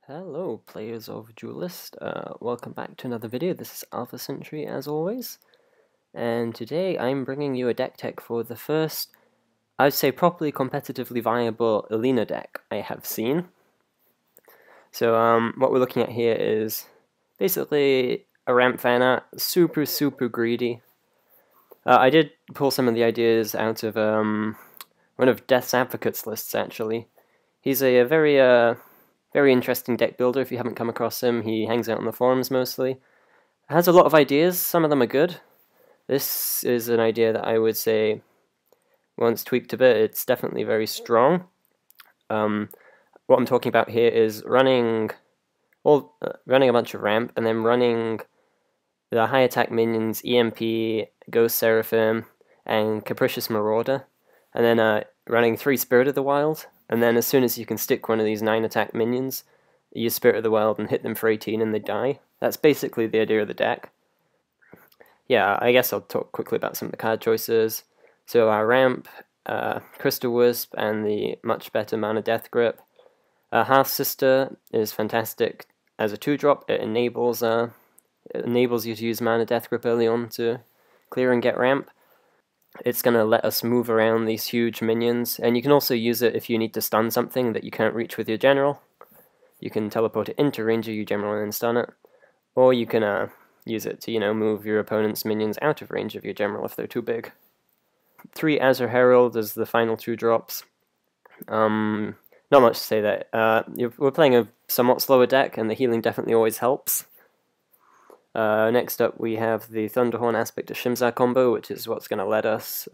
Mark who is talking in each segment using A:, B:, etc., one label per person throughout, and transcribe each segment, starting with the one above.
A: Hello players of Duelyst, welcome back to another video. This is Alpha Sentry as always, and today I'm bringing you a deck tech for the first, I'd say properly competitively viable Ilena deck I have seen. So what we're looking at here is basically a ramp fan art, super greedy. I did pull some of the ideas out of one of Death's Advocates lists actually. He's a very interesting deck builder if you haven't come across him. He hangs out on the forums mostly. Has a lot of ideas, some of them are good. This is an idea that I would say, once tweaked a bit, it's definitely very strong. What I'm talking about here is running a bunch of ramp, and then running the high attack minions, EMP, Ghost Seraphim, and Capricious Marauder, and then running 3 Spirit of the Wild. And then as soon as you can stick one of these 9 attack minions, you use Spirit of the Wild and hit them for 18 and they die. That's basically the idea of the deck. Yeah, I guess I'll talk quickly about some of the card choices. So our ramp, Crystal Wisp, and the much better Mana Death Grip. Half Sister is fantastic as a 2-drop. It enables you to use Mana Death Grip early on to clear and get ramp. It's going to let us move around these huge minions, and you can also use it if you need to stun something that you can't reach with your general. You can teleport it into range of your general and stun it, or you can use it to, move your opponent's minions out of range of your general if they're too big. 3 Azure Herald is the final 2 drops. Not much to say there. We're playing a somewhat slower deck, and the healing definitely always helps. Next up we have the Thunderhorn Aspect of Shimzar combo, which is what's going to let us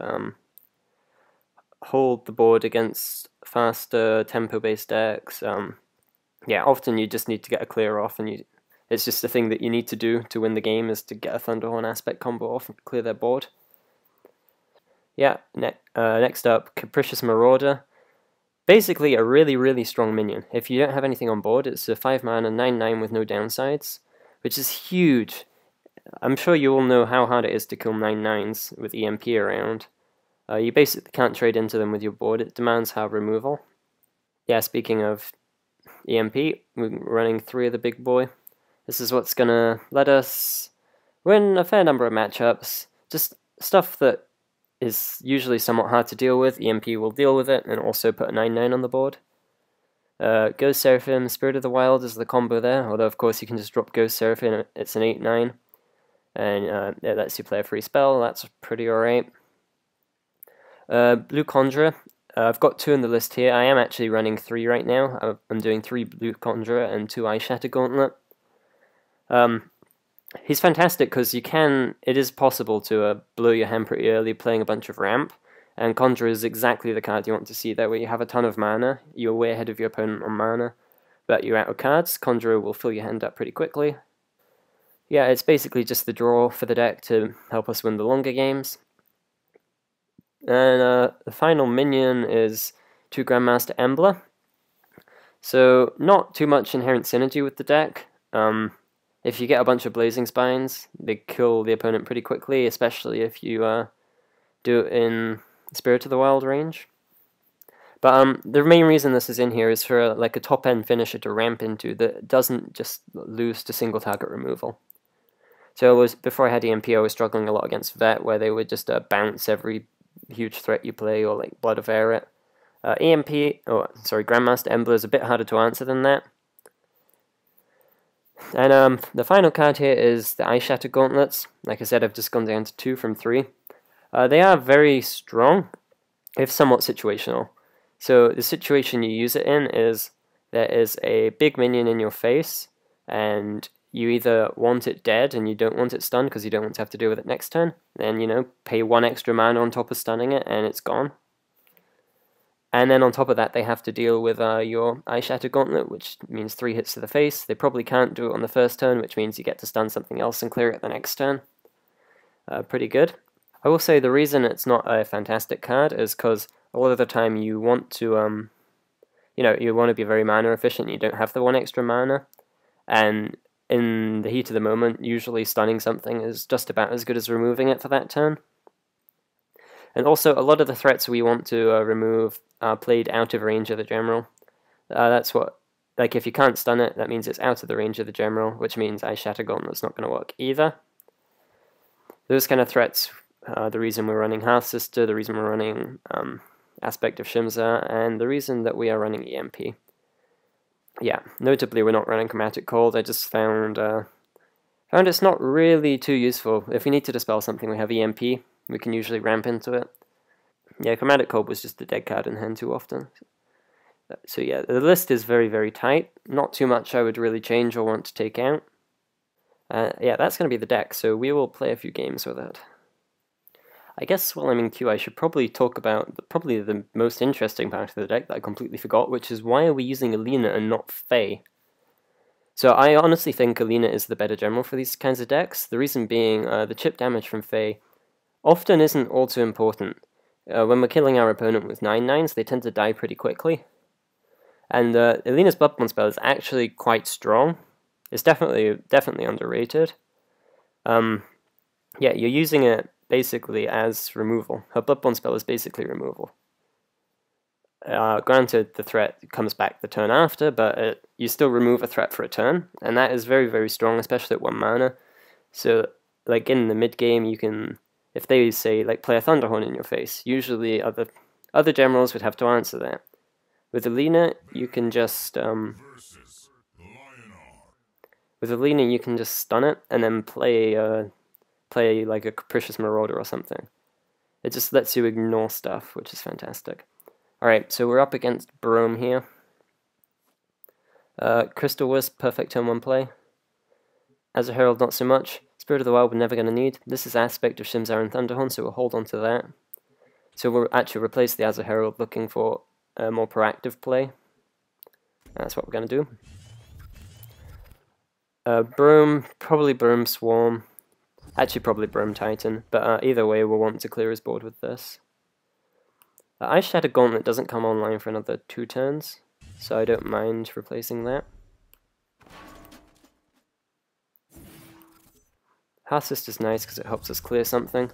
A: hold the board against faster tempo-based decks. Yeah, often you just need to get a clear off, and it's just the thing that you need to do to win the game is to get a Thunderhorn Aspect combo off and clear their board. Yeah, next up, Capricious Marauder. Basically a really strong minion. If you don't have anything on board, it's a 5 mana 9/9 with no downsides, which is huge. I'm sure you all know how hard it is to kill 9/9s with EMP around. You basically can't trade into them with your board. It demands hard removal. Yeah, speaking of EMP, we're running 3 of the big boy. This is what's going to let us win a fair number of matchups. Just stuff that is usually somewhat hard to deal with. EMP will deal with it and also put a 9/9 on the board. Ghost Seraphim, Spirit of the Wild is the combo there, although of course you can just drop Ghost Seraphim, it's an 8/9, and it lets you play a free spell. That's pretty alright. Blue Conjurer, I've got 2 in the list here. I am actually running 3 right now. I'm doing 3 Blue Conjurer and 2 Ice Shatter Gauntlet. He's fantastic because it is possible to blow your hand pretty early playing a bunch of ramp. And Conjurer is exactly the card you want to see there, where you have a ton of mana, you're way ahead of your opponent on mana, but you're out of cards. Conjurer will fill your hand up pretty quickly. Yeah, it's basically just the draw for the deck to help us win the longer games. And the final minion is 2 Grandmaster Embler. So, not too much inherent synergy with the deck. If you get a bunch of Blazing Spines, they kill the opponent pretty quickly, especially if you do it in Spirit of the Wild range. But the main reason this is in here is for like a top-end finisher to ramp into that doesn't just lose to single target removal. So before I had EMP, I was struggling a lot against Vet, where they would just bounce every huge threat you play, or like Blood of Eret. Grandmaster Embler is a bit harder to answer than that. And the final card here is the Ice Shatter Gauntlets. Like I said, I've just gone down to 2 from 3. They are very strong, if somewhat situational. So the situation you use it in is there is a big minion in your face, and you either want it dead and you don't want it stunned because you don't want to have to deal with it next turn, then, pay 1 extra mana on top of stunning it and it's gone. And then on top of that, they have to deal with your Ice Shatter Gauntlet, which means 3 hits to the face. They probably can't do it on the first turn, which means you get to stun something else and clear it the next turn. Pretty good. I will say the reason it's not a fantastic card is because a lot of the time you want to, you want to be very mana efficient. You don't have the 1 extra mana, and in the heat of the moment, usually stunning something is just about as good as removing it for that turn. And also, a lot of the threats we want to remove are played out of range of the general. That's what like if you can't stun it, that means it's out of the range of the general, which means Ice Shatter Gauntlet's not going to work either. Those kind of threats are the reason we're running Half Sister, the reason we're running Aspect of Shimza, and the reason that we are running EMP. Yeah, notably we're not running Chromatic Cold. I just found it's not really too useful. If we need to dispel something, we have EMP. We can usually ramp into it. Yeah, Chromatic Cold was just a dead card in hand too often. So yeah, the list is very, very tight. Not too much I would really change or want to take out. Yeah, that's going to be the deck, so we will play a few games with it. I guess while I'm in queue, I should probably talk about probably the most interesting part of the deck that I completely forgot, which is why are we using Ilena and not Faie? So I honestly think Ilena is the better general for these kinds of decks. The reason being, the chip damage from Faie often isn't all too important. When we're killing our opponent with 9/9s, they tend to die pretty quickly. And Ilena's Bloodborne spell is actually quite strong. It's definitely underrated. Yeah, you're using it basically as removal. Her Bloodborne spell is basically removal. Granted, the threat comes back the turn after, but you still remove a threat for a turn, and that is very, very strong, especially at 1 mana. So, like in the mid game, you can, if they say like play a Thunderhorn in your face, usually other generals would have to answer that. With Ilena, you can just stun it and then play like a Capricious Marauder or something. It just lets you ignore stuff, which is fantastic. Alright, so we're up against Brome here. Crystal Wisp, perfect turn 1 play. As a Herald, not so much. Spirit of the Wild, we're never going to need. This is Aspect of Shimza and Thunderhorn, so we'll hold on to that. So we'll actually replace the As a Herald, looking for a more proactive play. That's what we're going to do. Brome, probably Brome Swarm. Actually, probably Brome Titan, but either way, we'll want to clear his board with this. Ice Shatter Gauntlet doesn't come online for another 2 turns, so I don't mind replacing that. Half Sister's nice because it helps us clear something.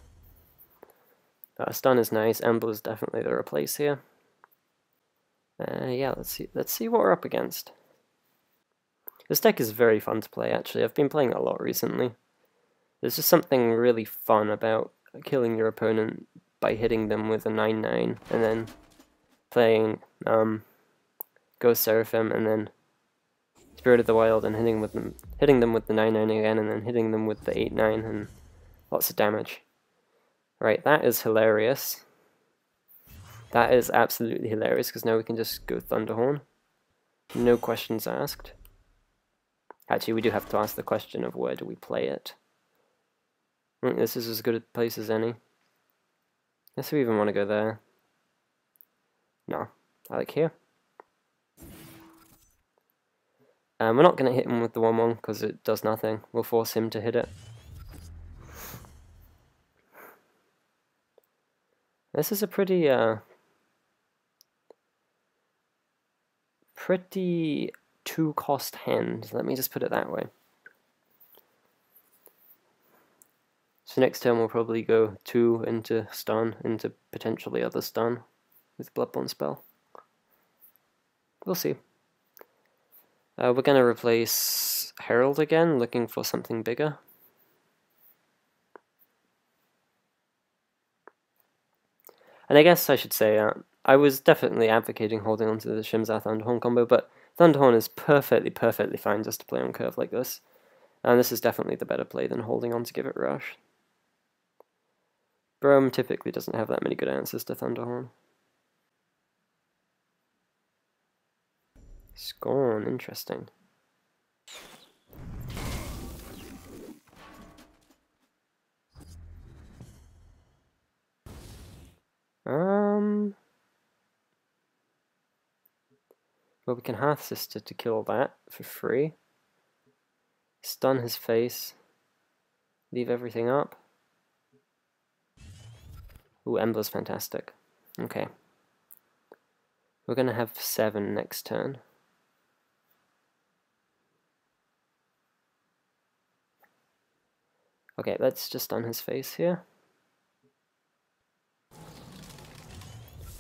A: Stun is nice. Emble is definitely the replace here. Yeah, let's see what we're up against. This deck is very fun to play, actually. I've been playing it a lot recently. There's just something really fun about killing your opponent by hitting them with a 9/9, and then playing Ghost Seraphim, and then Spirit of the Wild, and hitting them with the 9/9 again, and then hitting them with the 8/9, and lots of damage. Right, that is hilarious. That is absolutely hilarious, because now we can just go Thunderhorn. No questions asked. Actually, we do have to ask the question of where do we play it. I think this is as good a place as any. Unless we even want to go there. No, I like here. We're not going to hit him with the 1/1 because it does nothing. We'll force him to hit it. This is a pretty 2-cost hand. Let me just put it that way. So next turn we'll probably go 2 into stun, into potentially other stun with Bloodborne spell. We'll see. We're going to replace Herald again, looking for something bigger. And I guess I should say, I was definitely advocating holding onto the Shimza Thunderhorn combo, but Thunderhorn is perfectly fine just to play on curve like this. And this is definitely the better play than holding on to give it rush. Brome typically doesn't have that many good answers to Thunderhorn. Scorn, interesting. Well, we can Half Sister to kill that for free. Stun his face. Leave everything up. Ooh, Embler's fantastic. Okay. We're gonna have 7 next turn. Okay, let's just stun his face here.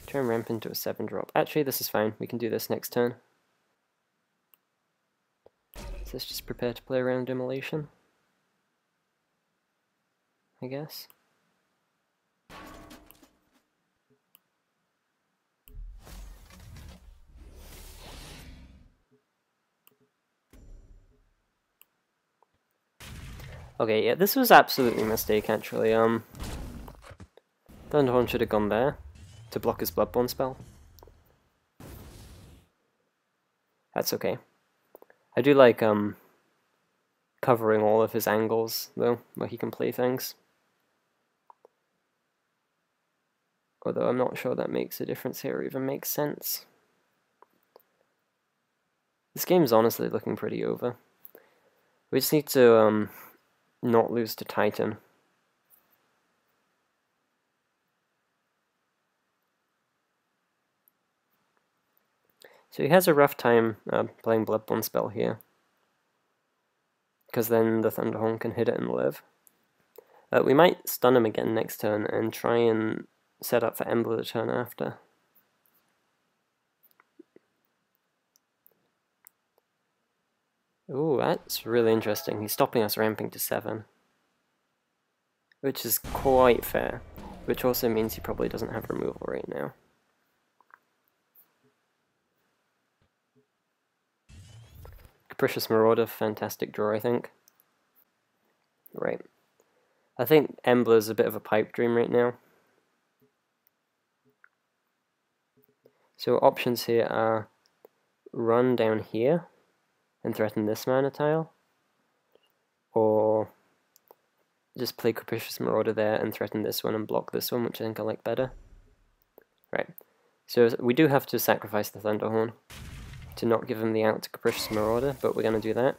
A: Try and ramp into a 7-drop. Actually, this is fine. We can do this next turn. So let's just prepare to play around Immolation, I guess. Okay, yeah, this was absolutely a mistake, actually. Thunderhorn should have gone there to block his Bloodborne spell. That's okay. I do like, covering all of his angles, though, where he can play things. Although I'm not sure that makes a difference here or even makes sense. This game's honestly looking pretty over. We just need to, not lose to Titan. So he has a rough time playing Bloodborne spell here, because then the Thunderhorn can hit it and live. We might stun him again next turn and try and set up for Embla the turn after. Ooh, that's really interesting. He's stopping us ramping to 7. Which is quite fair. Which also means he probably doesn't have removal right now. Capricious Marauder, fantastic draw, I think. Right. I think Embla's a bit of a pipe dream right now. So options here are run down here and threaten this mana tile, or just play Capricious Marauder there and threaten this one and block this one, which I think I like better. Right, so we do have to sacrifice the Thunderhorn to not give him the out to Capricious Marauder, but we're going to do that.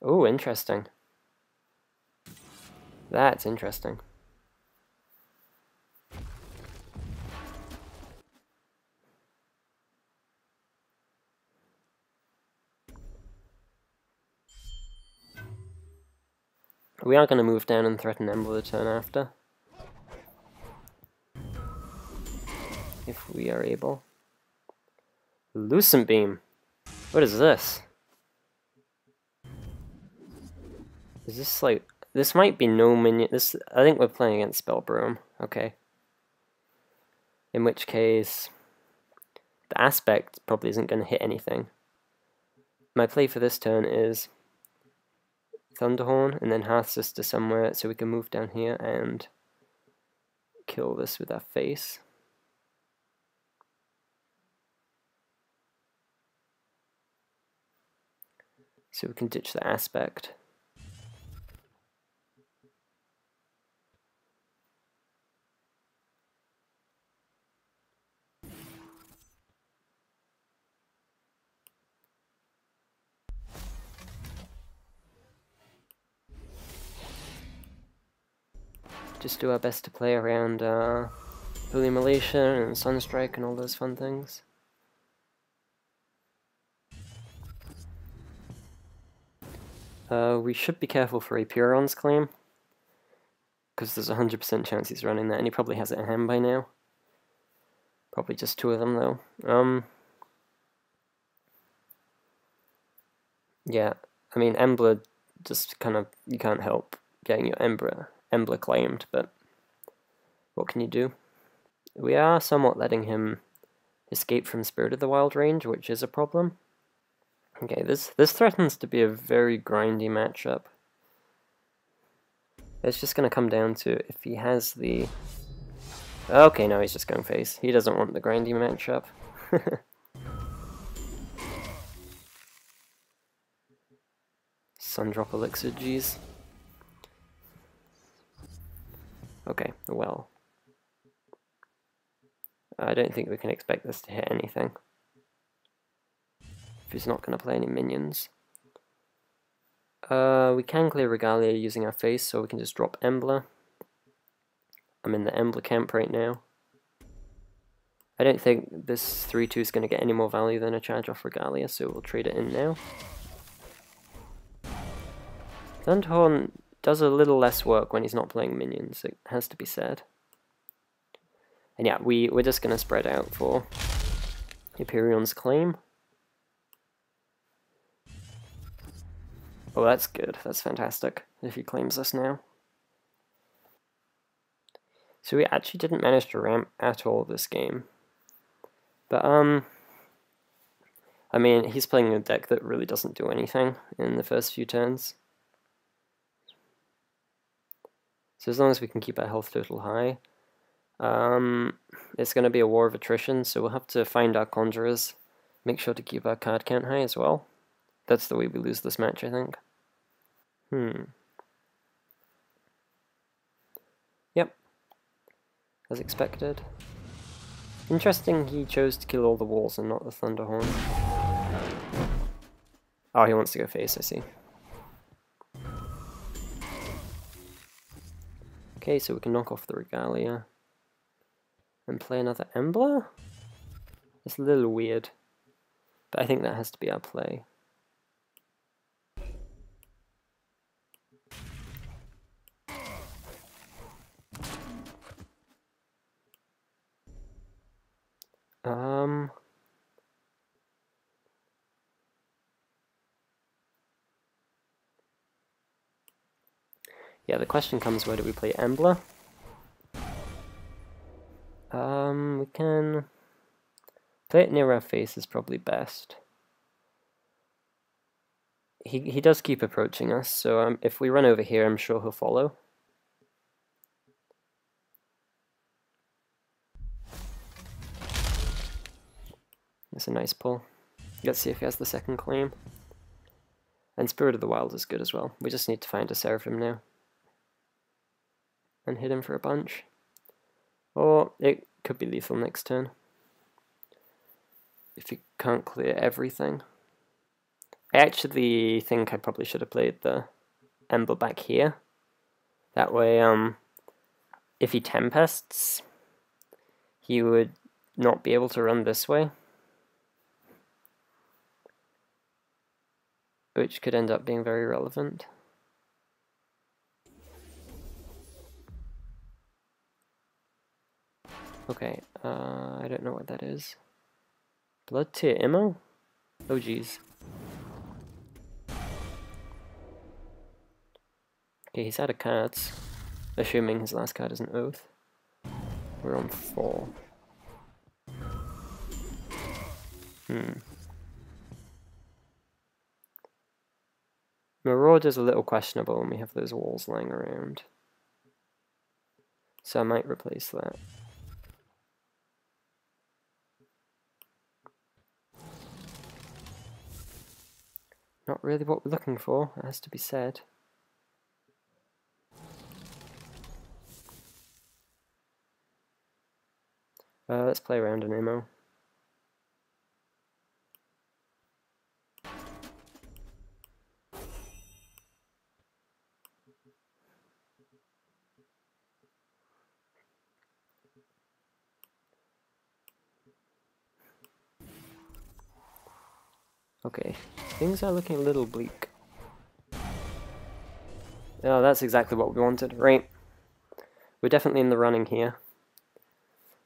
A: Oh, interesting. That's interesting. We are going to move down and threaten Embla the turn after, if we are able. Lucent Beam! What is this? Is this like... This might be no minion... This, I think we're playing against Spellbroom. Okay. In which case... The Aspect probably isn't going to hit anything. My play for this turn is Thunderhorn and then Hearthsister somewhere so we can move down here and kill this with our face. So we can ditch the Aspect. Just do our best to play around Holy Immolation and Sunstrike and all those fun things. We should be careful for Apuron's Claim, because there's a 100% chance he's running that, and he probably has it in hand by now. Probably just 2 of them, though. Yeah, I mean, Embla just kind of, you can't help getting your Embla claimed, but what can you do? We are somewhat letting him escape from Spirit of the Wild range, which is a problem. Okay, this threatens to be a very grindy matchup. It's just going to come down to if he has the... Okay, no, he's just going face. He doesn't want the grindy matchup. Sundrop Elixir, geez. Okay, well. I don't think we can expect this to hit anything. If he's not going to play any minions. We can clear Regalia using our face, so we can just drop Embla. I'm in the Embla camp right now. I don't think this 3-2 is going to get any more value than a charge off Regalia, so we'll trade it in now. Thunderhorn does a little less work when he's not playing minions, it has to be said. And yeah, we're just going to spread out for Hyperion's claim. Oh, that's good. That's fantastic if he claims us now. So we actually didn't manage to ramp at all this game. But, I mean, he's playing a deck that really doesn't do anything in the first few turns. So as long as we can keep our health total high, it's going to be a war of attrition, so we'll have to find our conjurers, make sure to keep our card count high as well. That's the way we lose this match, I think. Yep. As expected. Interesting he chose to kill all the walls and not the Thunderhorn. Oh, he wants to go face, I see. Okay, so we can knock off the Regalia. And play another Embler? It's a little weird. But I think that has to be our play. Yeah, the question comes, where do we play Embler? We can play it near our face is probably best. He does keep approaching us, so if we run over here, I'm sure he'll follow. That's a nice pull. Let's see if he has the second claim. And Spirit of the Wild is good as well. We just need to find a Seraphim now. And hit him for a bunch. Or it could be lethal next turn. If you can't clear everything. I actually think I probably should have played the Ember back here. That way, if he Tempests, he would not be able to run this way. Which could end up being very relevant. Okay, I don't know what that is. Blood Tear Immo? Oh geez. Okay, he's out of cards. Assuming his last card is an Oath. We're on 4. Marauder's a little questionable when we have those walls lying around. So I might replace that. Not really what we're looking for, it has to be said. Let's play around an Immo. Okay, things are looking a little bleak. Oh, that's exactly what we wanted, right? We're definitely in the running here.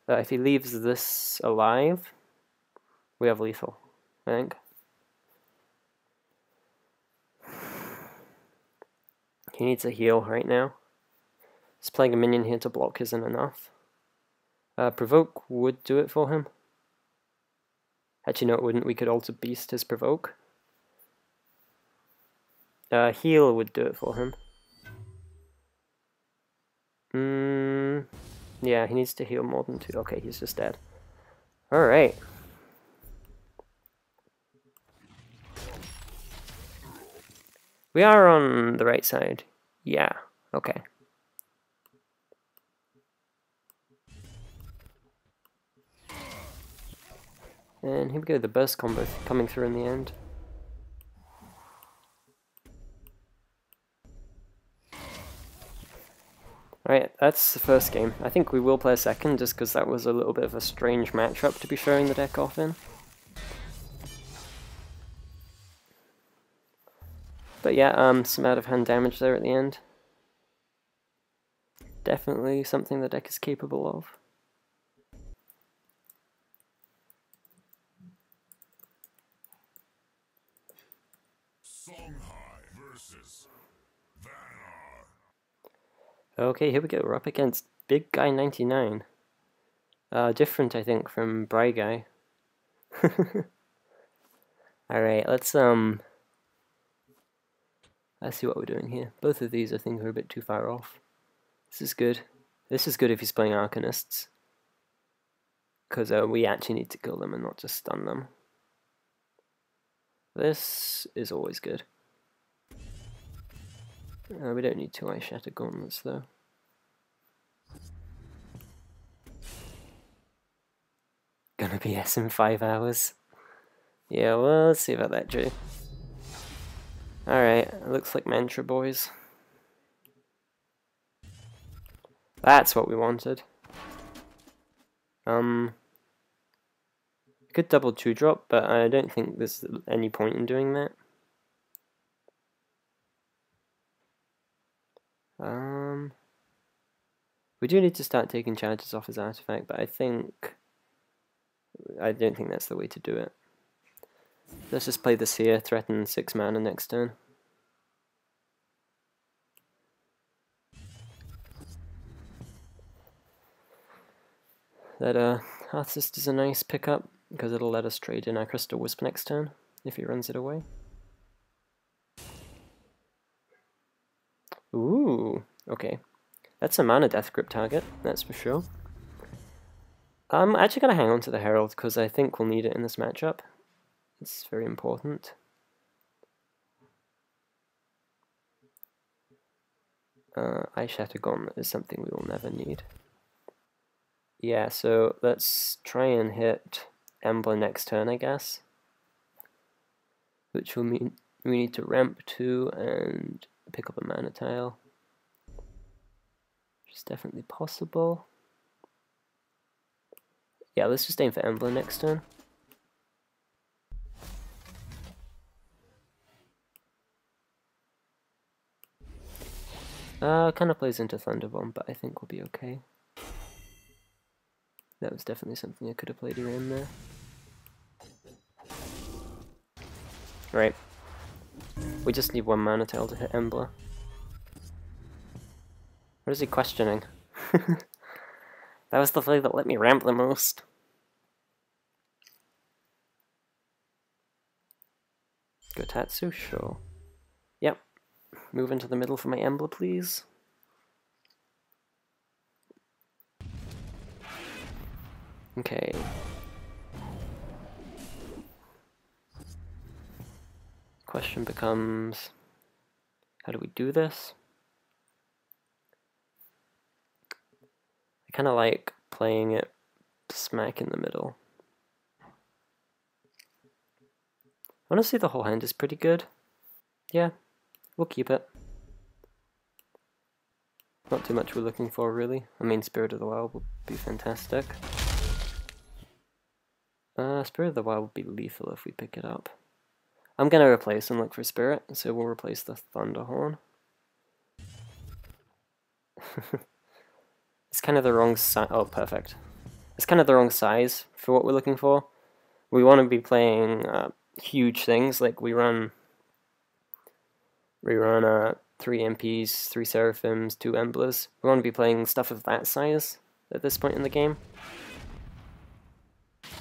A: If he leaves this alive, we have lethal, I think. He needs a heal right now. Just playing a minion here to block isn't enough. Provoke would do it for him. Actually, no, it wouldn't. We could also beast his Provoke. Heal would do it for him. Yeah, he needs to heal more than 2. Okay, he's just dead. Alright. We are on the right side. Yeah, okay. And here we go, the burst combo coming through in the end. Alright, that's the first game. I think we will play a second, just because that was a little bit of a strange matchup to be showing the deck off in. But yeah, some out of hand damage there at the end. definitely something the deck is capable of. Okay, here we go. We're up against Big Guy 99. Different, I think, from Bry Guy. Alright, let's see what we're doing here. Both of these I think are a bit too far off. This is good. This is good if he's playing Arcanists, because we actually need to kill them and not just stun them. This is always good. We don't need 2 Ice Shatter Gauntlets though. Gonna be S in 5 hours. Yeah, well, let's see about that, Drew. Alright, looks like Mantra Boys. That's what we wanted. Could double 2-drop, but I don't think there's any point in doing that. We do need to start taking charges off his artifact, but I don't think that's the way to do it. Let's just play this here, threaten 6 mana next turn. That Hearthist is a nice pickup, because it'll let us trade in our Crystal Wisp next turn, if he runs it away. Ooh, okay. That's a mana death grip target, that's for sure. I'm actually going to hang on to the Herald, because I think we'll need it in this matchup. It's very important. Ice Shatter Gauntlet is something we will never need. Yeah, so let's try and hit Embler next turn, I guess. Which will mean we need to ramp 2 and pick up a mana tile. Which is definitely possible. Yeah, let's just aim for Embler next turn. Kind of plays into Thunderbomb, but I think we'll be okay. That was definitely something I could have played around there. Right. We just need 1 mana tile to hit Embler. What is he questioning? That was the play that let me ramp the most. Gotatsu? Sure. Yep. Move into the middle for my Embler, please. Okay. Question becomes, how do we do this? I kind of like playing it smack in the middle. Honestly, the whole hand is pretty good. Yeah, we'll keep it. Not too much we're looking for, really. I mean, Spirit of the Wild would be fantastic. Spirit of the Wild would be lethal if we pick it up. I'm gonna replace and look for Spirit, so we'll replace the Thunderhorn. It's kind of the wrong size. Oh, perfect. It's kind of the wrong size for what we're looking for. We want to be playing huge things, like we run 3 MPs, 3 Seraphims, 2 Emblers. We want to be playing stuff of that size at this point in the game.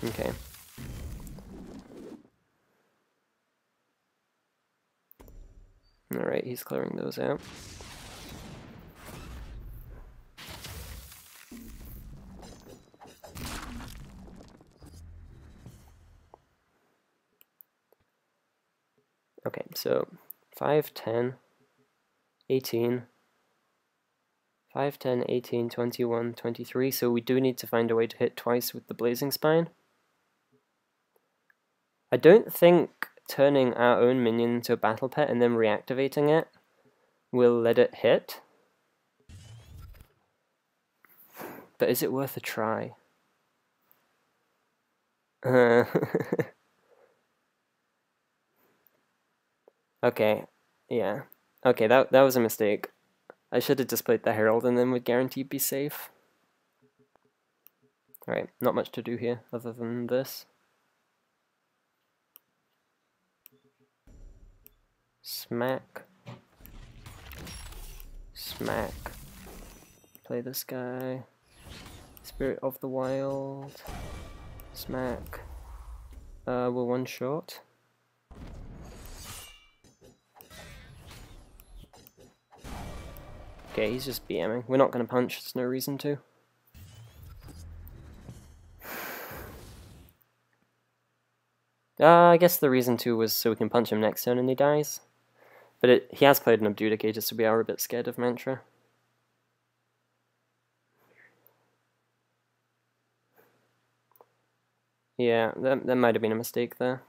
A: Okay. Alright, he's clearing those out. Okay, so 5, 10, 18, 5, 10, 18, 21, 23, so we do need to find a way to hit twice with the Blazing Spine. I don't think turning our own minion into a battle pet and then reactivating it will let it hit. But is it worth a try? Okay, yeah. Okay, that was a mistake. I should have just played the Herald and then would guaranteed be safe. Alright, not much to do here other than this. Smack. Smack. Play this guy. Spirit of the Wild. Smack. We're one short. Okay, he's just BMing. We're not going to punch, there's no reason to. I guess the reason to was so we can punch him next turn and he dies. But he has played an Abjudicator, so we are a bit scared of Mantra. Yeah, that might have been a mistake there.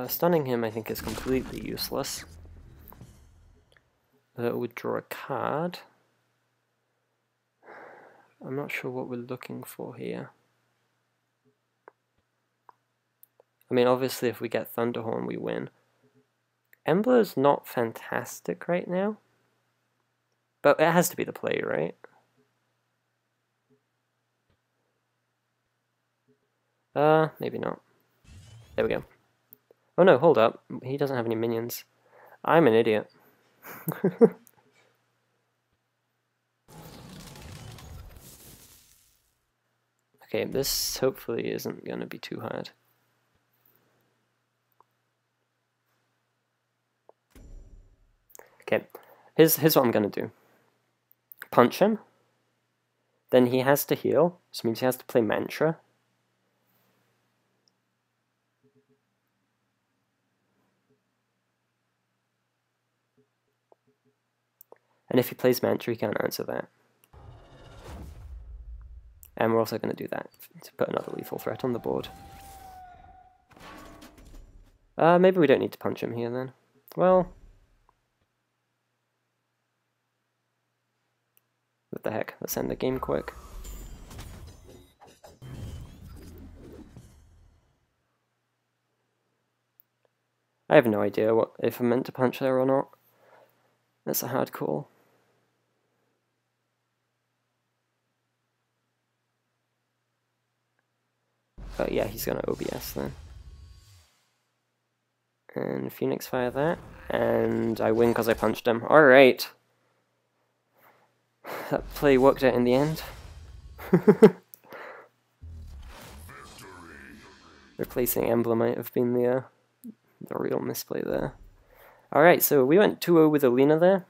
A: Stunning him, I think, is completely useless. That would draw a card. I'm not sure what we're looking for here. I mean, obviously, if we get Thunderhorn, we win. Embler's not fantastic right now, but it has to be the play, right? Maybe not. There we go. Oh no, hold up. He doesn't have any minions. I'm an idiot. Okay, this hopefully isn't going to be too hard. Okay, here's what I'm going to do. Punch him. Then he has to heal, which means he has to play Mantra. And if he plays Mantra, he can't answer that. And we're also going to do that to put another lethal threat on the board. Maybe we don't need to punch him here then. Well, what the heck, let's end the game quick. I have no idea if I'm meant to punch there or not. That's a hard call. But yeah, he's gonna OBS then. And Phoenix fire that, and I win because I punched him. Alright! That play worked out in the end. Replacing Emblem might have been the real misplay there. Alright, so we went 2-0 with Ilena there.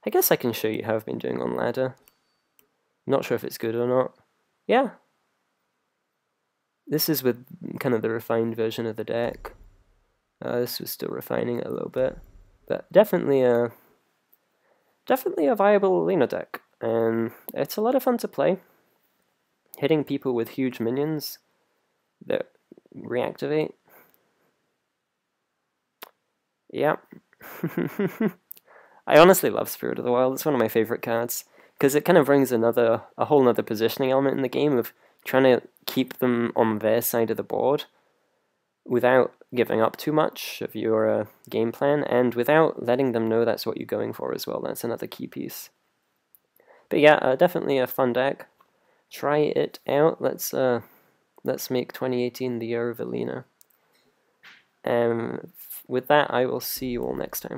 A: I guess I can show you how I've been doing on ladder. I'm not sure if it's good or not. Yeah. This is with kind of the refined version of the deck. This was still refining it a little bit. But definitely a viable Ilena deck. And it's a lot of fun to play. Hitting people with huge minions that reactivate. Yeah. I honestly love Spirit of the Wild. It's one of my favorite cards because it kind of brings a whole other positioning element in the game of trying to keep them on their side of the board without giving up too much of your game plan and without letting them know that's what you're going for as well. That's another key piece. But yeah, definitely a fun deck. Try it out. Let's make 2018 the year of Ilena. With that, I will see you all next time.